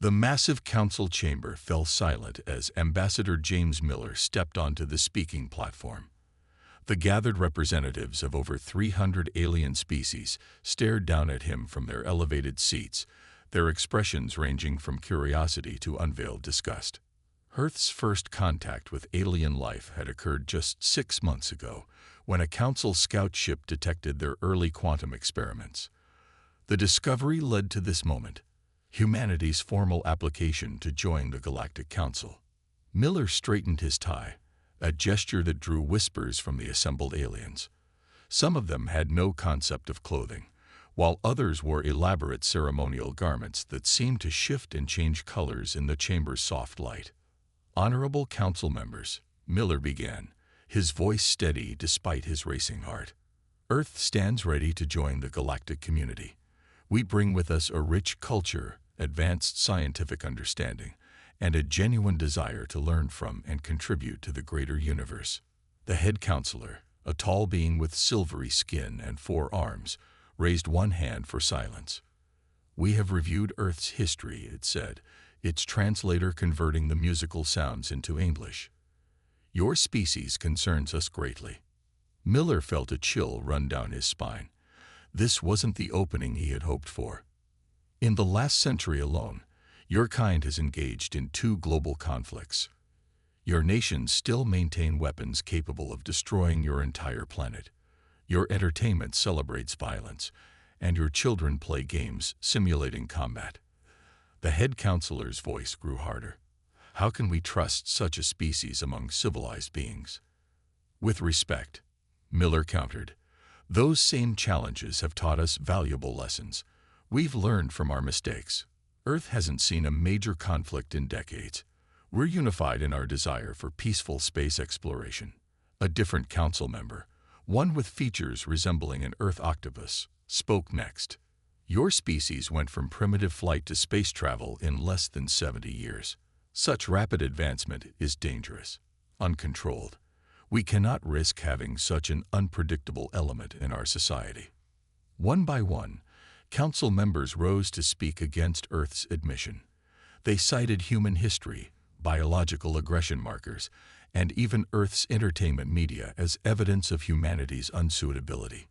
The massive council chamber fell silent as Ambassador James Miller stepped onto the speaking platform. The gathered representatives of over 300 alien species stared down at him from their elevated seats, their expressions ranging from curiosity to unveiled disgust. Earth's first contact with alien life had occurred just 6 months ago, when a council scout ship detected their early quantum experiments. The discovery led to this moment: humanity's formal application to join the Galactic Council. Miller straightened his tie, a gesture that drew whispers from the assembled aliens. Some of them had no concept of clothing, while others wore elaborate ceremonial garments that seemed to shift and change colors in the chamber's soft light. "Honorable council members," Miller began, his voice steady despite his racing heart. "Earth stands ready to join the galactic community. We bring with us a rich culture, advanced scientific understanding, and a genuine desire to learn from and contribute to the greater universe." The head counselor, a tall being with silvery skin and 4 arms, raised one hand for silence. "We have reviewed Earth's history," it said, its translator converting the musical sounds into English. "Your species concerns us greatly." Miller felt a chill run down his spine. This wasn't the opening he had hoped for. "In the last century alone, your kind has engaged in 2 global conflicts. Your nations still maintain weapons capable of destroying your entire planet. Your entertainment celebrates violence, and your children play games simulating combat." The head counselor's voice grew harder. "How can we trust such a species among civilized beings?" "With respect," Miller countered, "those same challenges have taught us valuable lessons. We've learned from our mistakes. Earth hasn't seen a major conflict in decades. We're unified in our desire for peaceful space exploration." A different council member, one with features resembling an Earth octopus, spoke next. "Your species went from primitive flight to space travel in less than 70 years. Such rapid advancement is dangerous, uncontrolled. We cannot risk having such an unpredictable element in our society." One by one, council members rose to speak against Earth's admission. They cited human history, biological aggression markers, and even Earth's entertainment media as evidence of humanity's unsuitability.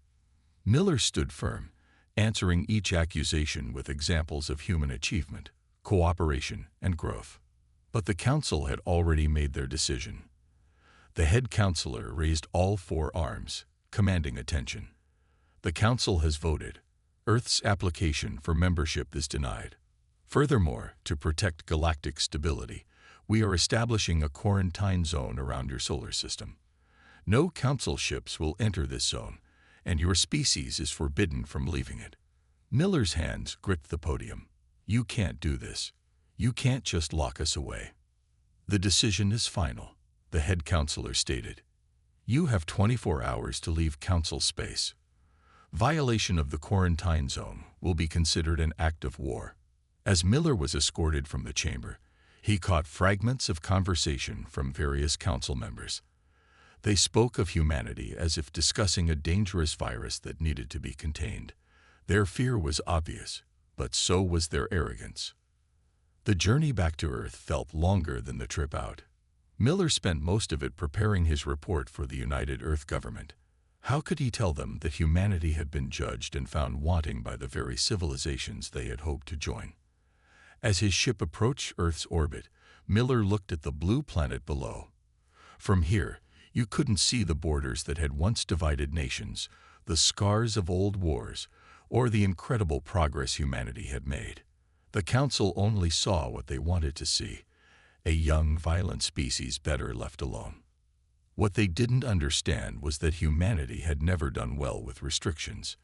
Miller stood firm, answering each accusation with examples of human achievement, cooperation, and growth. But the council had already made their decision. The head counselor raised all 4 arms, commanding attention. "The council has voted. Earth's application for membership is denied. Furthermore, to protect galactic stability, we are establishing a quarantine zone around your solar system. No council ships will enter this zone, and your species is forbidden from leaving it." Miller's hands gripped the podium. "You can't do this. You can't just lock us away." "The decision is final," the head counselor stated. "You have 24 hours to leave council space. Violation of the quarantine zone will be considered an act of war." As Miller was escorted from the chamber, he caught fragments of conversation from various council members. They spoke of humanity as if discussing a dangerous virus that needed to be contained. Their fear was obvious, but so was their arrogance. The journey back to Earth felt longer than the trip out. Miller spent most of it preparing his report for the United Earth government. How could he tell them that humanity had been judged and found wanting by the very civilizations they had hoped to join? As his ship approached Earth's orbit, Miller looked at the blue planet below. From here, you couldn't see the borders that had once divided nations, the scars of old wars, or the incredible progress humanity had made. The council only saw what they wanted to see: a young, violent species better left alone. What they didn't understand was that humanity had never done well with restrictions.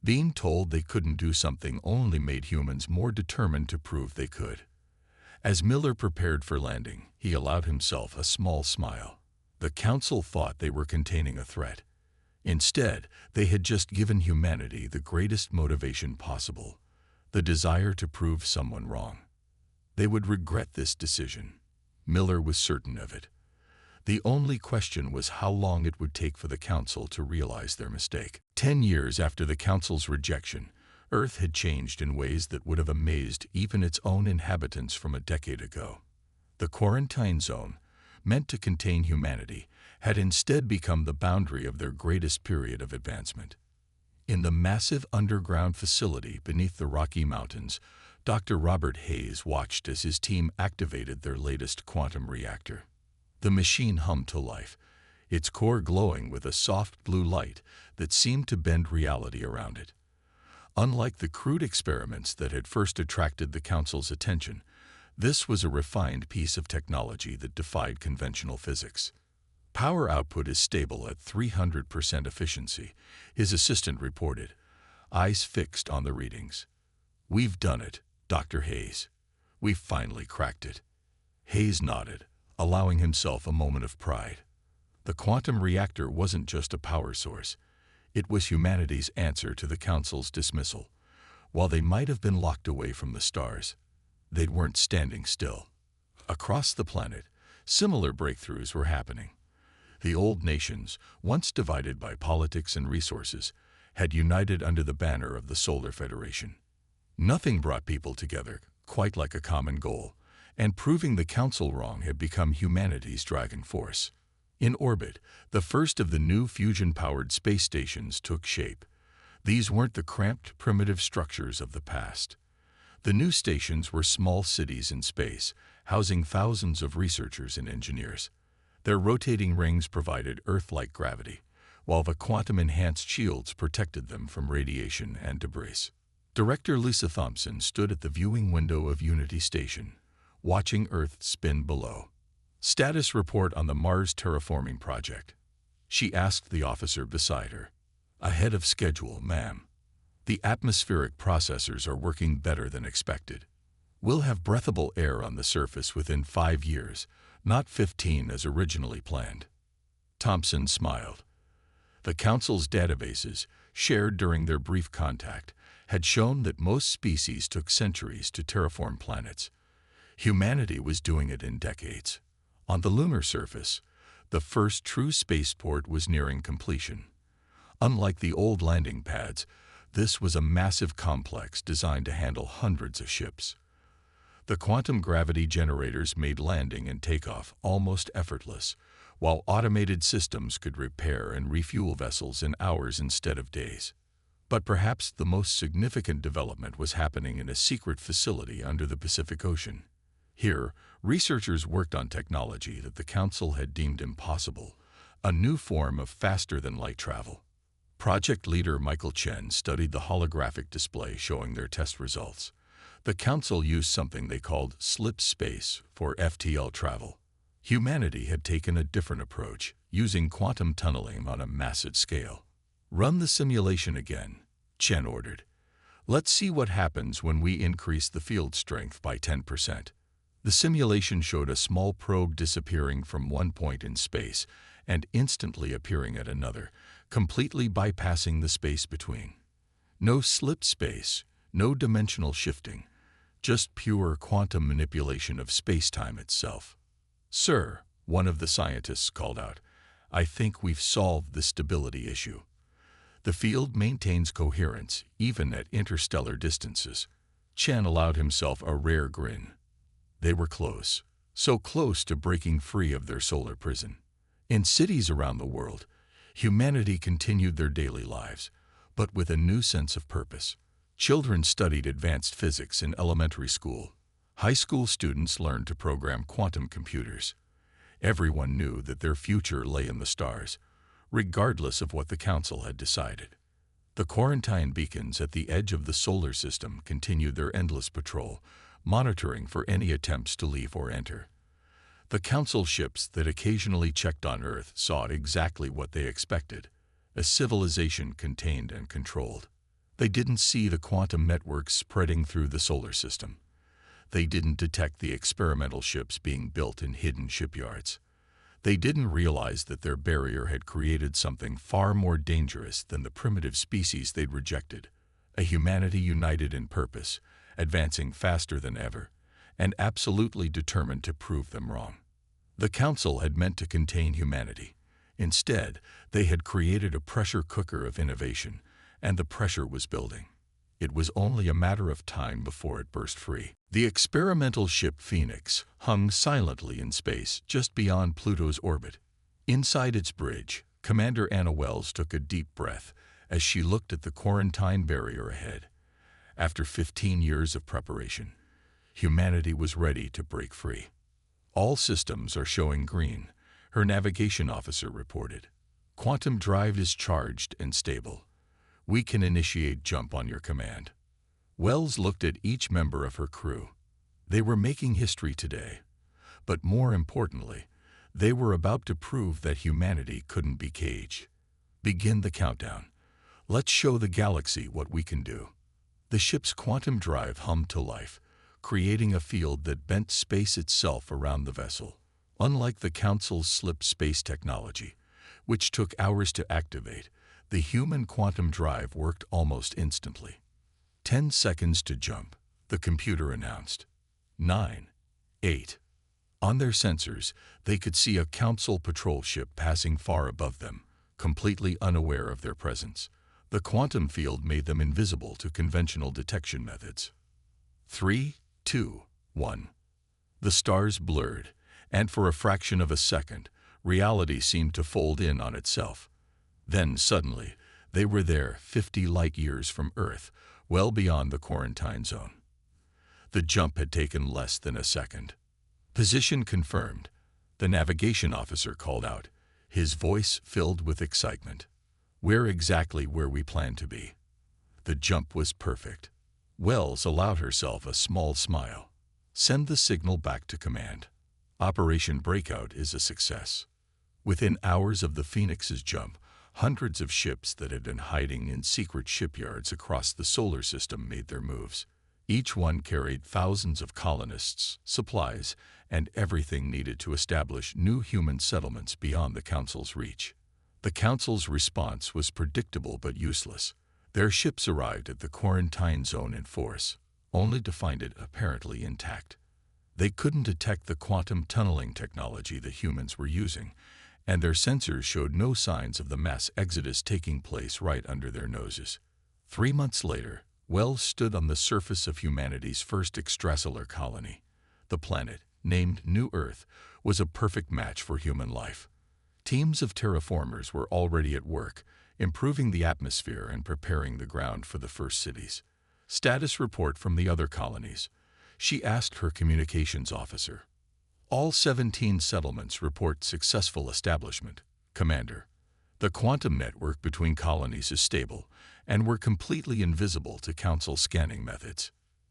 Being told they couldn't do something only made humans more determined to prove they could. As Miller prepared for landing, he allowed himself a small smile. The council thought they were containing a threat. Instead, they had just given humanity the greatest motivation possible: the desire to prove someone wrong. They would regret this decision. Miller was certain of it. The only question was how long it would take for the council to realize their mistake. 10 years after the council's rejection, Earth had changed in ways that would have amazed even its own inhabitants from a decade ago. The quarantine zone, meant to contain humanity, had instead become the boundary of their greatest period of advancement. In the massive underground facility beneath the Rocky Mountains, Dr. Robert Hayes watched as his team activated their latest quantum reactor. The machine hummed to life, its core glowing with a soft blue light that seemed to bend reality around it. Unlike the crude experiments that had first attracted the Council's attention, this was a refined piece of technology that defied conventional physics. Power output is stable at 300% efficiency, his assistant reported, eyes fixed on the readings. "We've done it, Dr. Hayes. We've finally cracked it." Hayes nodded, allowing himself a moment of pride. The quantum reactor wasn't just a power source. It was humanity's answer to the Council's dismissal. While they might have been locked away from the stars, they weren't standing still. Across the planet, similar breakthroughs were happening. The old nations, once divided by politics and resources, had united under the banner of the Solar Federation. Nothing brought people together quite like a common goal, and proving the Council wrong had become humanity's driving force. In orbit, the first of the new fusion-powered space stations took shape. These weren't the cramped, primitive structures of the past. The new stations were small cities in space, housing thousands of researchers and engineers. Their rotating rings provided Earth-like gravity, while the quantum-enhanced shields protected them from radiation and debris. Director Lisa Thompson stood at the viewing window of Unity Station, watching Earth spin below. "Status report on the Mars terraforming project," she asked the officer beside her. "Ahead of schedule, ma'am. The atmospheric processors are working better than expected. We'll have breathable air on the surface within 5 years, not 15 as originally planned." Thompson smiled. The Council's databases, shared during their brief contact, had shown that most species took centuries to terraform planets. Humanity was doing it in decades. On the lunar surface, the first true spaceport was nearing completion. Unlike the old landing pads, this was a massive complex designed to handle hundreds of ships. The quantum gravity generators made landing and takeoff almost effortless, while automated systems could repair and refuel vessels in hours instead of days. But perhaps the most significant development was happening in a secret facility under the Pacific Ocean. Here, researchers worked on technology that the Council had deemed impossible, a new form of faster-than-light travel. Project leader Michael Chen studied the holographic display showing their test results. The Council used something they called slip space for FTL travel. Humanity had taken a different approach, using quantum tunneling on a massive scale. "Run the simulation again," Chen ordered. "Let's see what happens when we increase the field strength by 10%. The simulation showed a small probe disappearing from one point in space and instantly appearing at another, completely bypassing the space between. No slip space, no dimensional shifting, just pure quantum manipulation of space-time itself. "Sir," one of the scientists called out, "I think we've solved the stability issue. The field maintains coherence even at interstellar distances." Chen allowed himself a rare grin. They were close, so close to breaking free of their solar prison. In cities around the world, humanity continued their daily lives, but with a new sense of purpose. Children studied advanced physics in elementary school. High school students learned to program quantum computers. Everyone knew that their future lay in the stars, regardless of what the Council had decided. The quarantine beacons at the edge of the solar system continued their endless patrol, monitoring for any attempts to leave or enter. The Council ships that occasionally checked on Earth saw exactly what they expected: a civilization contained and controlled. They didn't see the quantum networks spreading through the solar system. They didn't detect the experimental ships being built in hidden shipyards. They didn't realize that their barrier had created something far more dangerous than the primitive species they'd rejected: a humanity united in purpose, advancing faster than ever, and absolutely determined to prove them wrong. The Council had meant to contain humanity. Instead, they had created a pressure cooker of innovation, and the pressure was building. It was only a matter of time before it burst free. The experimental ship Phoenix hung silently in space just beyond Pluto's orbit. Inside its bridge, Commander Anna Wells took a deep breath as she looked at the quarantine barrier ahead. After 15 years of preparation, humanity was ready to break free. "All systems are showing green," her navigation officer reported. "Quantum drive is charged and stable. We can initiate jump on your command." Wells looked at each member of her crew. They were making history today. But more importantly, they were about to prove that humanity couldn't be caged. "Begin the countdown. Let's show the galaxy what we can do." The ship's quantum drive hummed to life, creating a field that bent space itself around the vessel. Unlike the Council's slip space technology, which took hours to activate, the human quantum drive worked almost instantly. 10 seconds to jump, the computer announced. 9, 8. On their sensors, they could see a Council patrol ship passing far above them, completely unaware of their presence. The quantum field made them invisible to conventional detection methods. 3, 2, 1. The stars blurred, and for a fraction of a second, reality seemed to fold in on itself. Then, suddenly, they were there 50 light-years from Earth, well beyond the quarantine zone. The jump had taken less than a second. "Position confirmed," the navigation officer called out, his voice filled with excitement. "We're exactly where we planned to be." The jump was perfect. Wells allowed herself a small smile. "Send the signal back to command. Operation Breakout is a success." Within hours of the Phoenix's jump, hundreds of ships that had been hiding in secret shipyards across the solar system made their moves. Each one carried thousands of colonists, supplies, and everything needed to establish new human settlements beyond the Council's reach. The Council's response was predictable but useless. Their ships arrived at the quarantine zone in force, only to find it apparently intact. They couldn't detect the quantum tunneling technology the humans were using, and their sensors showed no signs of the mass exodus taking place right under their noses. 3 months later, Wells stood on the surface of humanity's first extrasolar colony. The planet, named New Earth, was a perfect match for human life. Teams of terraformers were already at work, improving the atmosphere and preparing the ground for the first cities. "Status report from the other colonies," she asked her communications officer. "All 17 settlements report successful establishment, Commander. The quantum network between colonies is stable, and we're completely invisible to Council scanning methods."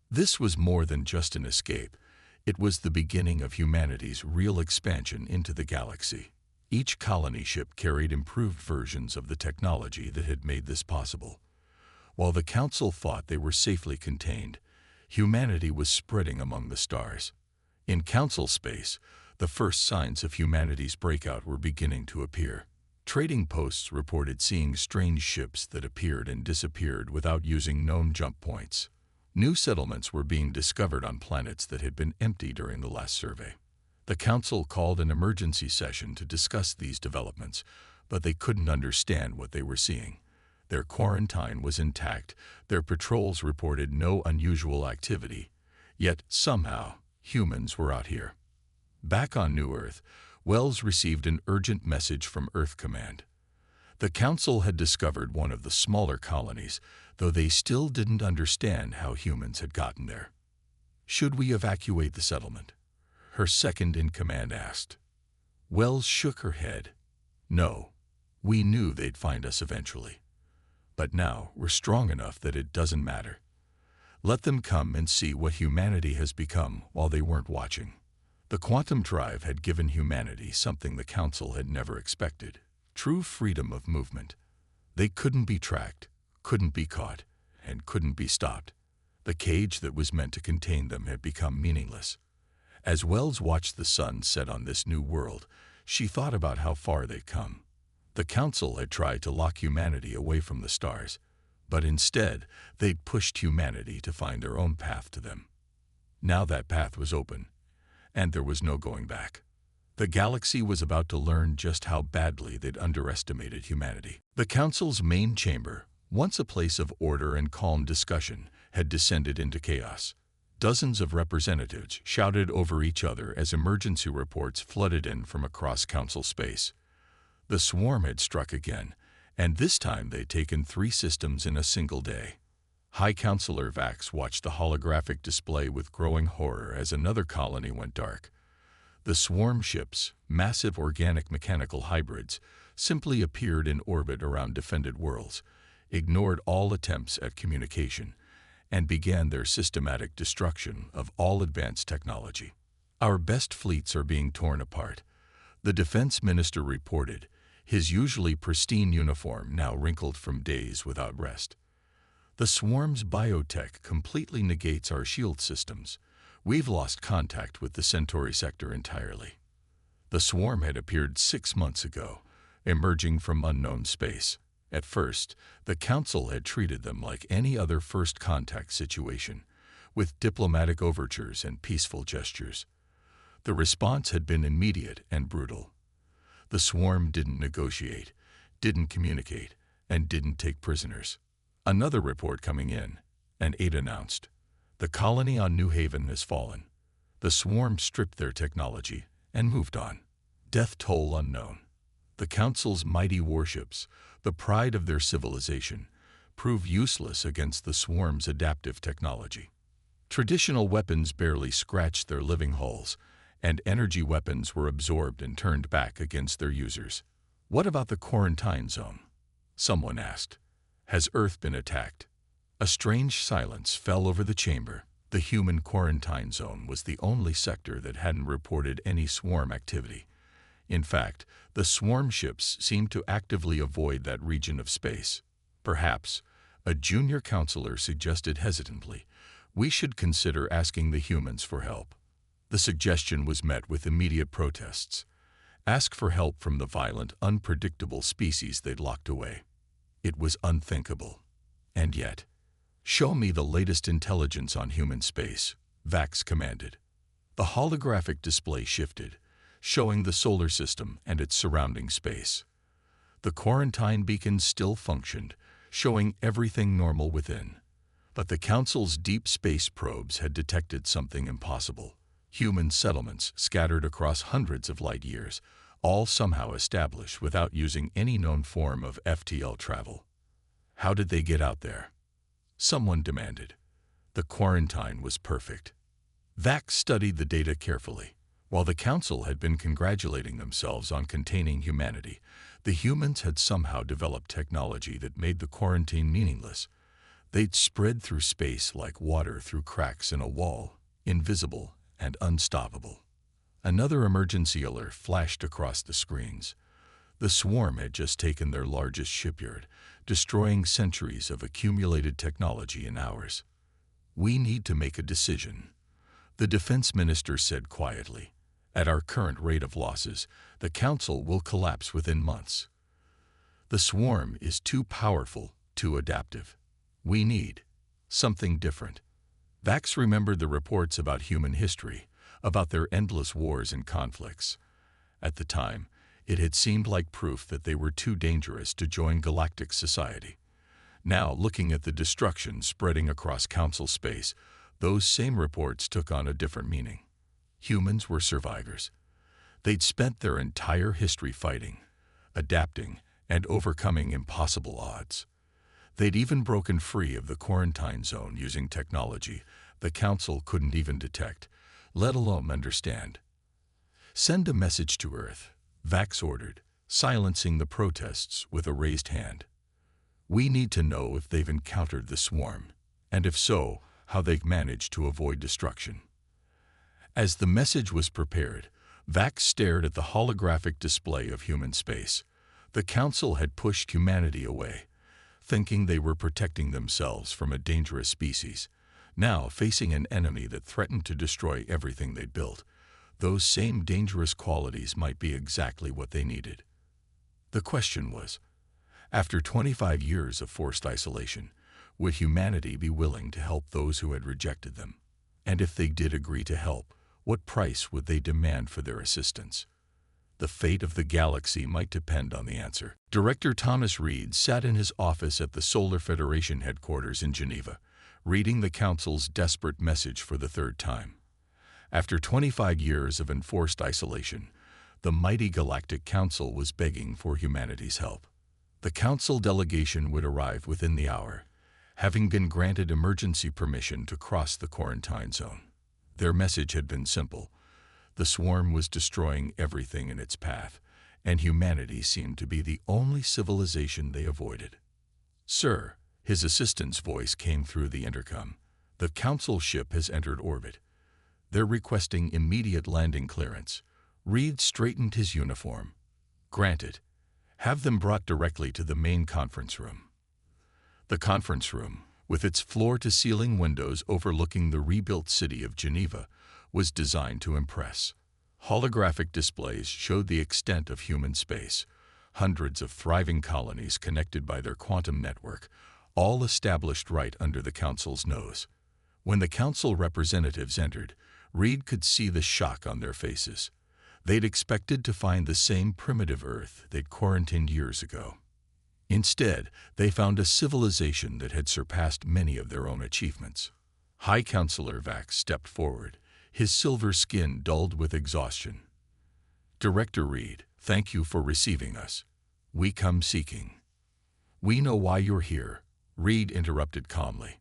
This was more than just an escape. It was the beginning of humanity's real expansion into the galaxy. Each colony ship carried improved versions of the technology that had made this possible. While the Council thought they were safely contained, humanity was spreading among the stars. In Council space, the first signs of humanity's breakout were beginning to appear. Trading posts reported seeing strange ships that appeared and disappeared without using known jump points. New settlements were being discovered on planets that had been empty during the last survey. The Council called an emergency session to discuss these developments, but they couldn't understand what they were seeing. Their quarantine was intact, their patrols reported no unusual activity, yet somehow humans were out here. Back on New Earth, Wells received an urgent message from Earth Command. The Council had discovered one of the smaller colonies, though they still didn't understand how humans had gotten there. "Should we evacuate the settlement?" her second-in-command asked. Wells shook her head. "No, we knew they'd find us eventually. But now we're strong enough that it doesn't matter. Let them come and see what humanity has become while they weren't watching." The quantum drive had given humanity something the Council had never expected: true freedom of movement. They couldn't be tracked, couldn't be caught, and couldn't be stopped. The cage that was meant to contain them had become meaningless. As Wells watched the sun set on this new world, she thought about how far they'd come. The Council had tried to lock humanity away from the stars, but instead they'd pushed humanity to find their own path to them. Now that path was open, and there was no going back. The galaxy was about to learn just how badly they'd underestimated humanity. The Council's main chamber, Once a place of order and calm discussion had descended into chaos. Dozens of representatives shouted over each other as emergency reports flooded in from across council space. The swarm had struck again, and this time they'd taken 3 systems in a single day. High Counselor Vax watched the holographic display with growing horror as another colony went dark. The swarm ships, massive organic mechanical hybrids, simply appeared in orbit around defended worlds, ignored all attempts at communication, and began their systematic destruction of all advanced technology. Our best fleets are being torn apart, the defense minister reported, his usually pristine uniform now wrinkled from days without rest. The swarm's biotech completely negates our shield systems. We've lost contact with the Centauri sector entirely. The swarm had appeared 6 months ago, emerging from unknown space. At first, the Council had treated them like any other first contact situation, with diplomatic overtures and peaceful gestures. The response had been immediate and brutal. The swarm didn't negotiate, didn't communicate, and didn't take prisoners. Another report coming in, and 8 announced. The colony on New Haven has fallen. The swarm stripped their technology and moved on. Death toll unknown. The Council's mighty warships, the pride of their civilization, prove useless against the swarm's adaptive technology. Traditional weapons barely scratched their living hulls, and energy weapons were absorbed and turned back against their users. What about the quarantine zone? Someone asked. Has Earth been attacked? A strange silence fell over the chamber. The human quarantine zone was the only sector that hadn't reported any swarm activity. In fact, the swarm ships seemed to actively avoid that region of space. Perhaps, a junior counselor suggested hesitantly, we should consider asking the humans for help. The suggestion was met with immediate protests. Ask for help from the violent, unpredictable species they'd locked away. It was unthinkable. And yet, show me the latest intelligence on human space, Vax commanded. The holographic display shifted, showing the solar system and its surrounding space. The quarantine beacons still functioned, showing everything normal within. But the Council's deep space probes had detected something impossible. Human settlements scattered across hundreds of light years, all somehow established without using any known form of FTL travel. How did they get out there? Someone demanded. The quarantine was perfect. Vax studied the data carefully. While the Council had been congratulating themselves on containing humanity, the humans had somehow developed technology that made the quarantine meaningless. They'd spread through space like water through cracks in a wall, invisible and unstoppable. Another emergency alert flashed across the screens. The swarm had just taken their largest shipyard, destroying centuries of accumulated technology in hours. We need to make a decision, the defense minister said quietly. At our current rate of losses, the Council will collapse within months. The swarm is too powerful, too adaptive. We need something different. Vax remembered the reports about human history, about their endless wars and conflicts. At the time, it had seemed like proof that they were too dangerous to join galactic society. Now, looking at the destruction spreading across Council space, those same reports took on a different meaning. Humans were survivors. They'd spent their entire history fighting, adapting, and overcoming impossible odds. They'd even broken free of the quarantine zone using technology the Council couldn't even detect, let alone understand. Send a message to Earth, Vax ordered, silencing the protests with a raised hand. We need to know if they've encountered the swarm, and if so, how they've managed to avoid destruction. As the message was prepared, Vax stared at the holographic display of human space. The Council had pushed humanity away, thinking they were protecting themselves from a dangerous species. Now, facing an enemy that threatened to destroy everything they'd built, those same dangerous qualities might be exactly what they needed. The question was, after 25 years of forced isolation, would humanity be willing to help those who had rejected them? And if they did agree to help, what price would they demand for their assistance? The fate of the galaxy might depend on the answer. Director Thomas Reed sat in his office at the Solar Federation headquarters in Geneva, reading the Council's desperate message for the third time. After 25 years of enforced isolation, the mighty Galactic Council was begging for humanity's help. The Council delegation would arrive within the hour, having been granted emergency permission to cross the quarantine zone. Their message had been simple. The swarm was destroying everything in its path, and humanity seemed to be the only civilization they avoided. "Sir," his assistant's voice came through the intercom, "the Council ship has entered orbit. They're requesting immediate landing clearance." Reed straightened his uniform. "Granted. Have them brought directly to the main conference room." The conference room, with its floor-to-ceiling windows overlooking the rebuilt city of Geneva, was designed to impress. Holographic displays showed the extent of human space, hundreds of thriving colonies connected by their quantum network, all established right under the Council's nose. When the Council representatives entered, Reed could see the shock on their faces. They'd expected to find the same primitive Earth they'd quarantined years ago. Instead, they found a civilization that had surpassed many of their own achievements. High Counselor Vax stepped forward, his silver skin dulled with exhaustion. "Director Reed, thank you for receiving us. We come seeking." "We know why you're here," Reed interrupted calmly.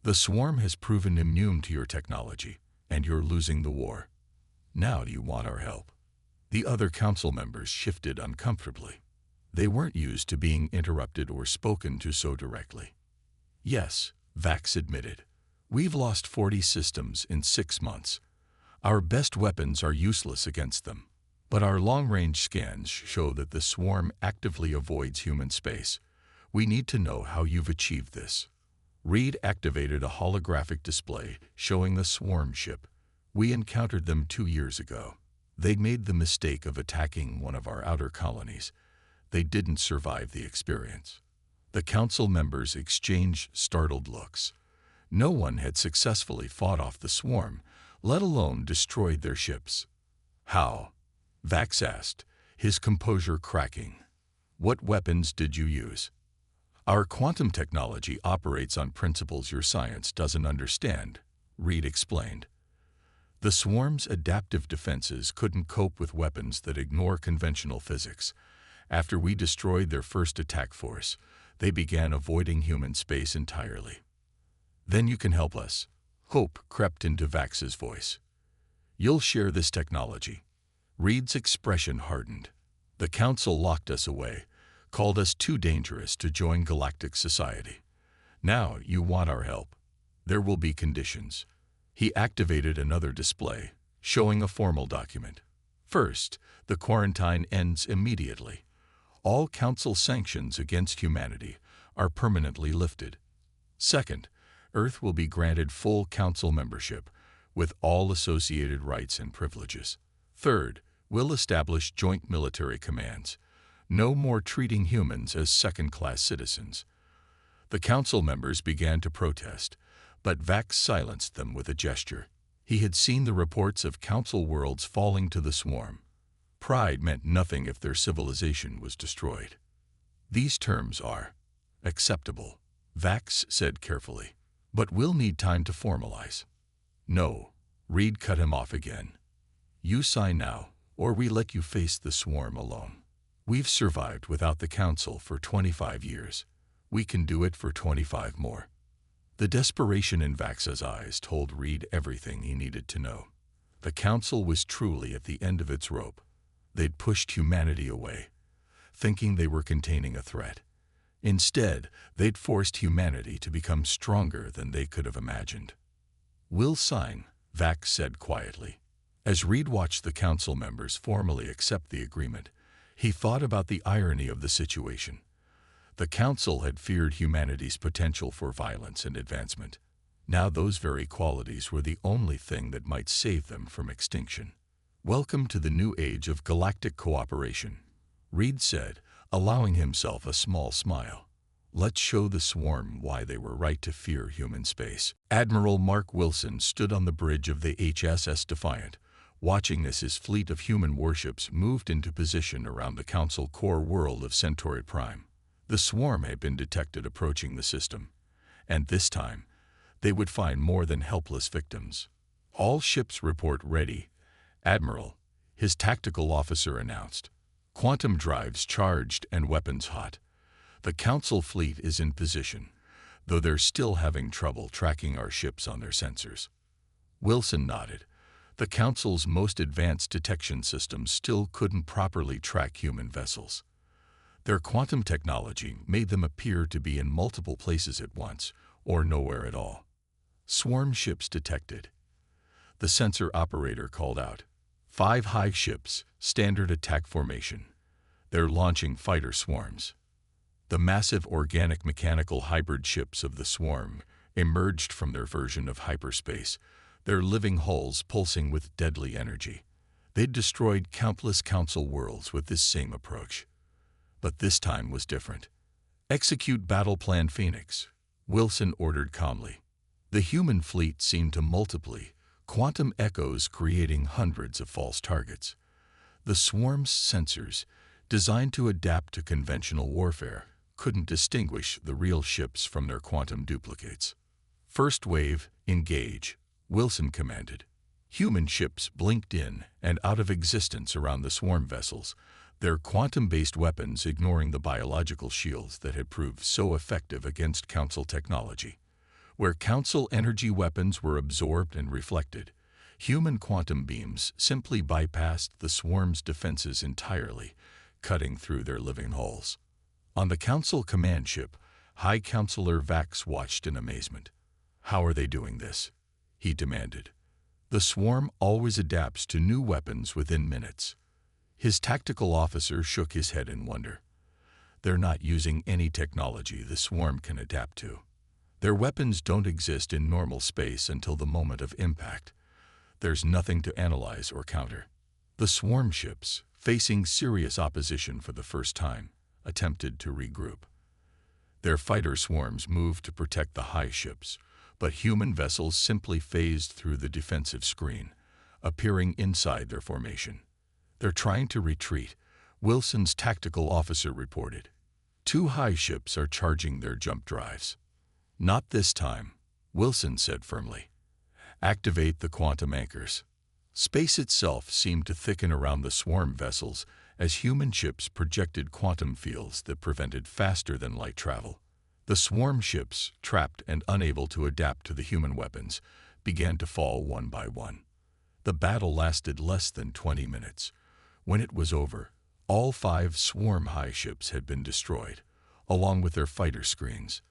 "The swarm has proven immune to your technology, and you're losing the war. Now do you want our help?" The other council members shifted uncomfortably. They weren't used to being interrupted or spoken to so directly. "Yes," Vax admitted. "We've lost 40 systems in 6 months. Our best weapons are useless against them. But our long-range scans show that the swarm actively avoids human space. We need to know how you've achieved this." Reed activated a holographic display showing the swarm ship. "We encountered them 2 years ago. They'd made the mistake of attacking one of our outer colonies. They didn't survive the experience." The council members exchanged startled looks. No one had successfully fought off the swarm, let alone destroyed their ships. "How?" Vax asked, his composure cracking. "What weapons did you use?" "Our quantum technology operates on principles your science doesn't understand," Reed explained. "The swarm's adaptive defenses couldn't cope with weapons that ignore conventional physics. After we destroyed their first attack force, they began avoiding human space entirely." "Then you can help us." Hope crept into Vax's voice. "You'll share this technology." Reed's expression hardened. "The Council locked us away, called us too dangerous to join galactic society. Now you want our help. There will be conditions." He activated another display, showing a formal document. "First, the quarantine ends immediately. All Council sanctions against humanity are permanently lifted. Second, Earth will be granted full Council membership, with all associated rights and privileges. Third, we'll establish joint military commands. No more treating humans as second-class citizens." The Council members began to protest, but Vax silenced them with a gesture. He had seen the reports of Council worlds falling to the swarm. Pride meant nothing if their civilization was destroyed. "These terms are acceptable," Vax said carefully, "but we'll need time to formalize." "No," Reed cut him off again. "You sign now, or we let you face the swarm alone. We've survived without the Council for 25 years. We can do it for 25 more." The desperation in Vax's eyes told Reed everything he needed to know. The Council was truly at the end of its rope. They'd pushed humanity away, thinking they were containing a threat. Instead, they'd forced humanity to become stronger than they could have imagined. "We'll sign," Vax said quietly. As Reed watched the Council members formally accept the agreement, he thought about the irony of the situation. The Council had feared humanity's potential for violence and advancement. Now those very qualities were the only thing that might save them from extinction. "Welcome to the new age of galactic cooperation," Reed said, allowing himself a small smile. "Let's show the swarm why they were right to fear human space." Admiral Mark Wilson stood on the bridge of the HSS Defiant, watching as his fleet of human warships moved into position around the Council core world of Centauri Prime. The swarm had been detected approaching the system, and this time, they would find more than helpless victims. "All ships report ready, Admiral," his tactical officer announced. "Quantum drives charged and weapons hot. The Council fleet is in position, though they're still having trouble tracking our ships on their sensors." Wilson nodded. The Council's most advanced detection systems still couldn't properly track human vessels. Their quantum technology made them appear to be in multiple places at once, or nowhere at all. "Swarm ships detected," the sensor operator called out. 5 high ships, standard attack formation. They're launching fighter swarms." The massive organic mechanical hybrid ships of the swarm emerged from their version of hyperspace, their living hulls pulsing with deadly energy. They'd destroyed countless Council worlds with this same approach. But this time was different. "Execute Battle Plan Phoenix," Wilson ordered calmly. The human fleet seemed to multiply, quantum echoes creating hundreds of false targets. The swarm's sensors, designed to adapt to conventional warfare, couldn't distinguish the real ships from their quantum duplicates. "First wave, engage," Wilson commanded. Human ships blinked in and out of existence around the swarm vessels, their quantum-based weapons ignoring the biological shields that had proved so effective against Council technology. Where Council energy weapons were absorbed and reflected, human quantum beams simply bypassed the swarm's defenses entirely, cutting through their living hulls. On the Council command ship, High Counselor Vax watched in amazement. "How are they doing this?" he demanded. "The swarm always adapts to new weapons within minutes." His tactical officer shook his head in wonder. "They're not using any technology the swarm can adapt to. Their weapons don't exist in normal space until the moment of impact. There's nothing to analyze or counter." The swarm ships, facing serious opposition for the first time, attempted to regroup. Their fighter swarms moved to protect the high ships, but human vessels simply phased through the defensive screen, appearing inside their formation. "They're trying to retreat," Wilson's tactical officer reported. 2 high ships are charging their jump drives." "Not this time," Wilson said firmly. "Activate the quantum anchors." Space itself seemed to thicken around the swarm vessels as human ships projected quantum fields that prevented faster-than-light travel. The swarm ships, trapped and unable to adapt to the human weapons, began to fall one by one. The battle lasted less than 20 minutes. When it was over, all 5 swarm high ships had been destroyed, along with their fighter screens.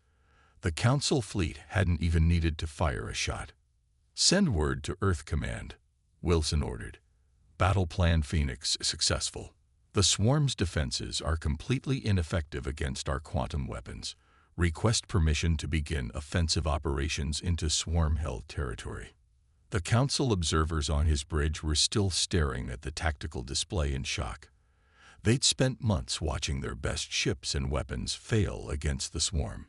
The Council fleet hadn't even needed to fire a shot. "Send word to Earth Command," Wilson ordered. "Battle Plan Phoenix is successful. The swarm's defenses are completely ineffective against our quantum weapons. Request permission to begin offensive operations into swarm-held territory." The Council observers on his bridge were still staring at the tactical display in shock. They'd spent months watching their best ships and weapons fail against the swarm.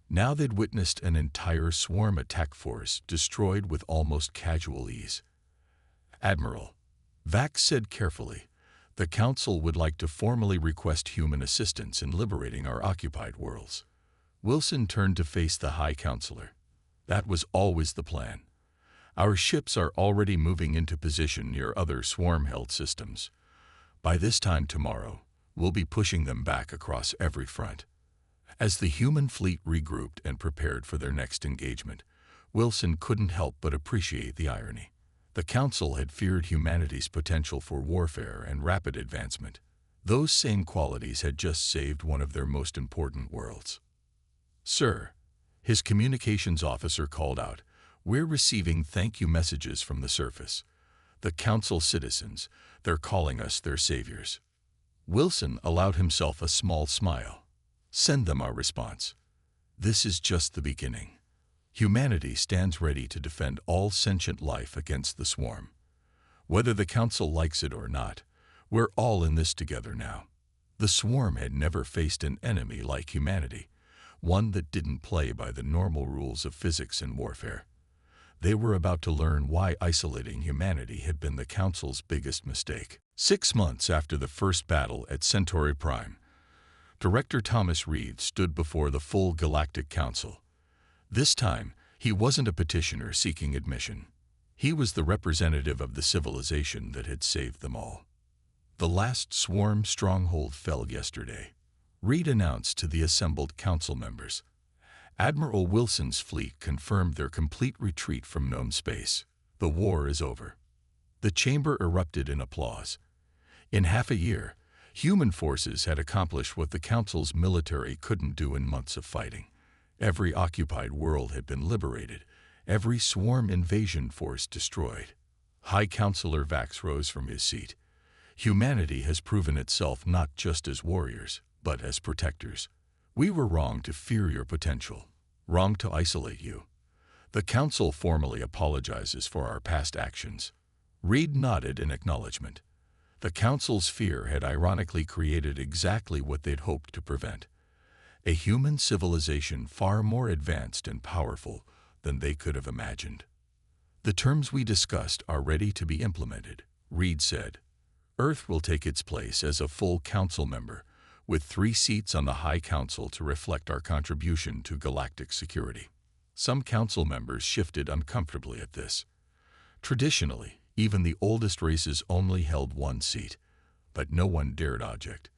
Now they'd witnessed an entire swarm attack force destroyed with almost casual ease. "Admiral," Vax said carefully, "the Council would like to formally request human assistance in liberating our occupied worlds." Wilson turned to face the High Counselor. "That was always the plan. Our ships are already moving into position near other swarm-held systems. By this time tomorrow, we'll be pushing them back across every front." As the human fleet regrouped and prepared for their next engagement, Wilson couldn't help but appreciate the irony. The Council had feared humanity's potential for warfare and rapid advancement. Those same qualities had just saved one of their most important worlds. "Sir," his communications officer called out, "we're receiving thank you messages from the surface. The Council citizens, they're calling us their saviors." Wilson allowed himself a small smile. "Send them our response. This is just the beginning. Humanity stands ready to defend all sentient life against the swarm. Whether the Council likes it or not, we're all in this together now." The swarm had never faced an enemy like humanity, one that didn't play by the normal rules of physics and warfare. They were about to learn why isolating humanity had been the Council's biggest mistake. 6 months after the first battle at Centauri Prime, Director Thomas Reed stood before the full Galactic Council. This time, he wasn't a petitioner seeking admission. He was the representative of the civilization that had saved them all. The last swarm stronghold fell yesterday, Reed announced to the assembled council members. Admiral Wilson's fleet confirmed their complete retreat from Gnome space. The war is over. The chamber erupted in applause. In half a year, human forces had accomplished what the Council's military couldn't do in months of fighting. Every occupied world had been liberated, every swarm invasion force destroyed. High Counselor Vax rose from his seat. Humanity has proven itself not just as warriors, but as protectors. We were wrong to fear your potential, wrong to isolate you. The Council formally apologizes for our past actions. Reed nodded in acknowledgement. The Council's fear had ironically created exactly what they'd hoped to prevent. A human civilization far more advanced and powerful than they could have imagined. The terms we discussed are ready to be implemented, Reed said. Earth will take its place as a full Council member, with 3 seats on the High Council to reflect our contribution to galactic security. Some Council members shifted uncomfortably at this. Traditionally, even the oldest races only held 1 seat, but no one dared object.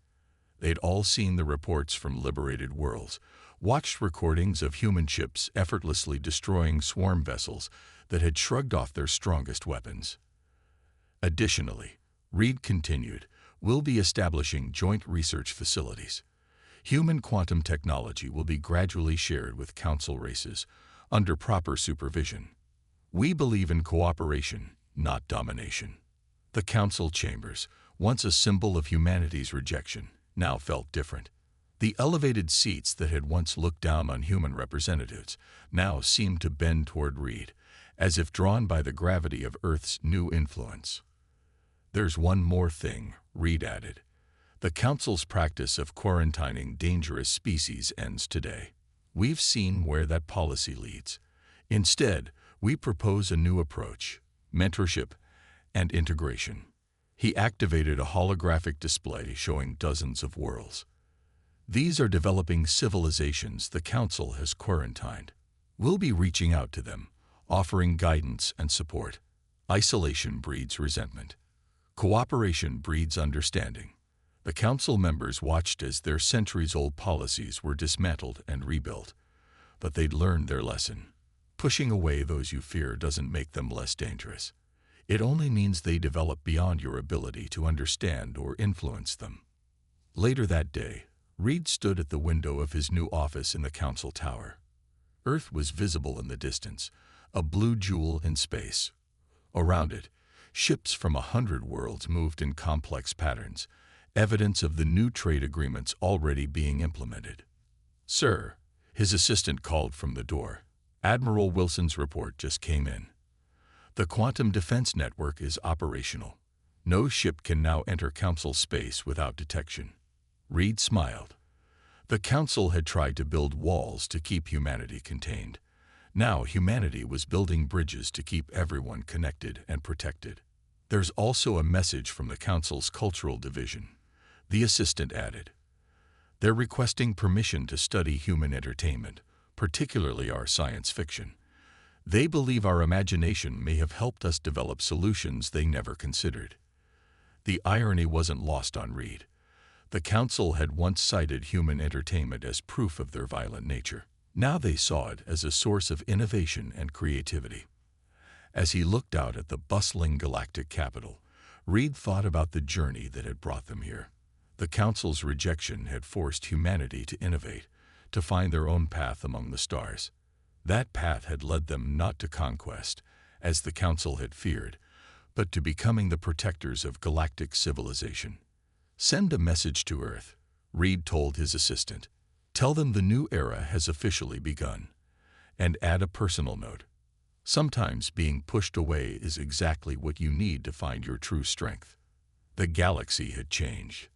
They'd all seen the reports from liberated worlds, watched recordings of human ships effortlessly destroying swarm vessels that had shrugged off their strongest weapons. Additionally, Reed continued, we'll be establishing joint research facilities. Human quantum technology will be gradually shared with Council races, under proper supervision. We believe in cooperation, not domination. The Council chambers, once a symbol of humanity's rejection, now felt different. The elevated seats that had once looked down on human representatives now seemed to bend toward Reed, as if drawn by the gravity of Earth's new influence. There's one more thing, Reed added. The Council's practice of quarantining dangerous species ends today. We've seen where that policy leads. Instead, we propose a new approach, mentorship and integration. He activated a holographic display showing dozens of worlds. These are developing civilizations the Council has quarantined. We'll be reaching out to them, offering guidance and support. Isolation breeds resentment. Cooperation breeds understanding. The Council members watched as their centuries-old policies were dismantled and rebuilt. But they'd learned their lesson. Pushing away those you fear doesn't make them less dangerous. It only means they develop beyond your ability to understand or influence them. Later that day, Reed stood at the window of his new office in the Council Tower. Earth was visible in the distance, a blue jewel in space. Around it, ships from 100 worlds moved in complex patterns, evidence of the new trade agreements already being implemented. Sir, his assistant called from the door. Admiral Wilson's report just came in. The Quantum Defense Network is operational. No ship can now enter Council space without detection. Reed smiled. The Council had tried to build walls to keep humanity contained. Now humanity was building bridges to keep everyone connected and protected. There's also a message from the Council's cultural division, the assistant added. They're requesting permission to study human entertainment, particularly our science fiction. They believe our imagination may have helped us develop solutions they never considered. The irony wasn't lost on Reed. The Council had once cited human entertainment as proof of their violent nature. Now they saw it as a source of innovation and creativity. As he looked out at the bustling galactic capital, Reed thought about the journey that had brought them here. The Council's rejection had forced humanity to innovate, to find their own path among the stars. That path had led them not to conquest, as the Council had feared, but to becoming the protectors of galactic civilization. Send a message to Earth, Reed told his assistant. Tell them the new era has officially begun. And add a personal note. Sometimes being pushed away is exactly what you need to find your true strength. The galaxy had changed.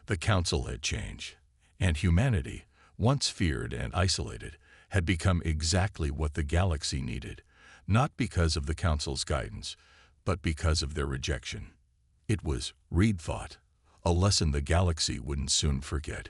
The Council had changed. And humanity, once feared and isolated, had become exactly what the galaxy needed, not because of the Council's guidance, but because of their rejection. It was, Reed thought, a lesson the galaxy wouldn't soon forget.